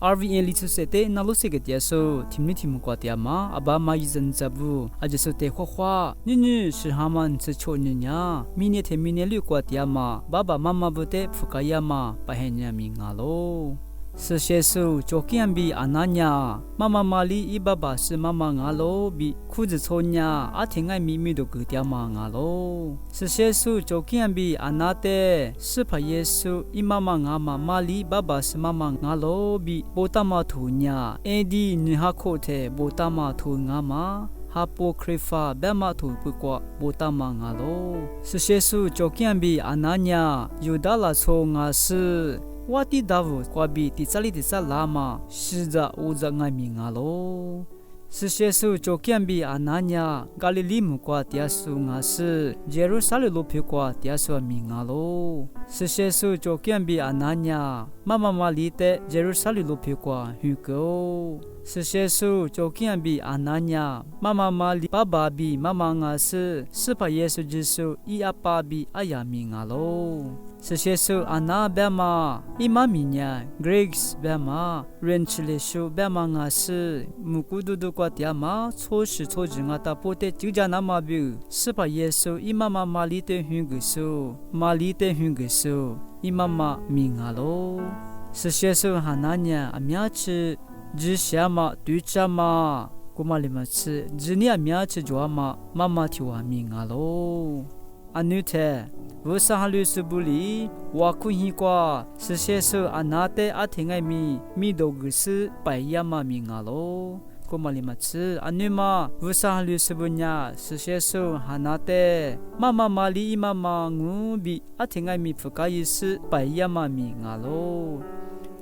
RVN 里头说的那路些个点数，听没听过点嘛？阿爸妈一阵子不，阿就说的花花，女是他们是छो女呀，明年天明年六过点嘛，爸爸妈妈不得不该呀嘛，把人家命啊喽。是些数就见比阿那呀，妈妈妈里伊爸爸是妈妈啊喽，比裤子穿呀，阿听爱咪咪都个点嘛啊喽。是些数就见比阿那的，是怕耶稣伊妈妈啊妈妈里爸爸是妈妈啊喽，比波达玛图呀，哎的你哈口的波达玛图啊嘛。哈波克法贝马图不过波达玛啊喽。是些数就见比阿那呀，有达拉错啊是。我的大夫挂比第三里第三拉嘛，是着乌着爱命啊喽。是些数就见比阿那呀，加利利姆挂第数啊是，耶路撒冷路皮挂第数命啊喽。是些数就见比阿那呀，妈妈妈里的耶路撒冷路皮挂许个。是些数就见比阿那呀，妈妈妈里爸爸比妈妈啊是怕耶稣基督伊阿爸比阿呀命啊喽。是些数阿那贝玛伊妈咪呀 ，Greeks 贝玛，人吃的数贝玛啊是，木古嘟嘟挂点嘛，错事错事啊他不得就叫那么比，是怕耶稣伊妈妈妈里的hun个数，妈里的hun个数，伊妈妈命啊喽。是些数哈那呀阿苗吃。只下嘛，对着嘛，古马里嘛吃，只你阿苗吃就嘛，妈妈替我命啊喽。阿女的，我上哈律师部里，我困一挂，是些数阿那的阿听爱咪都个是白呀嘛命啊喽。古马里嘛吃，阿女嘛，我上哈律师部呀，是些数哈那的，妈妈嘛里妈妈我比阿听爱不该意思白呀嘛命啊喽。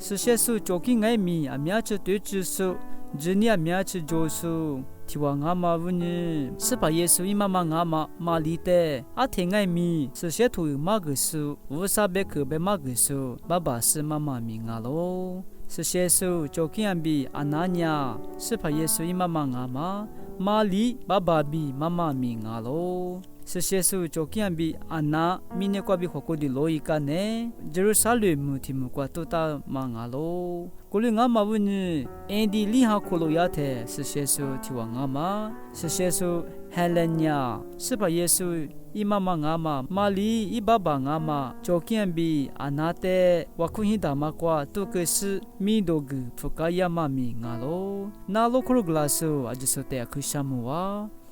是些数就给爱米阿苗吃对子数，只你阿苗吃就数，提往阿妈问你，是把耶稣伊妈妈阿妈妈里的，阿听爱米是些图马个数，无啥别个别马个数，爸爸是妈妈命啊喽。是些数就给俺比阿那呀，是把耶稣伊妈妈阿妈妈里爸爸比妈妈命啊喽。是些数就见比阿那明年过比火锅的罗伊干呢，耶路撒冷木提木过都大忙啊喽。过了俺妈问你，安迪里哈库罗亚特是些数提往俺妈，是些数Helen呀，是把耶稣伊妈妈俺妈妈里伊爸爸俺妈就见比阿那的我kun hi大妈过都个是米多个不该呀妈咪啊喽，那罗库罗格拉苏阿就说的可什么哇？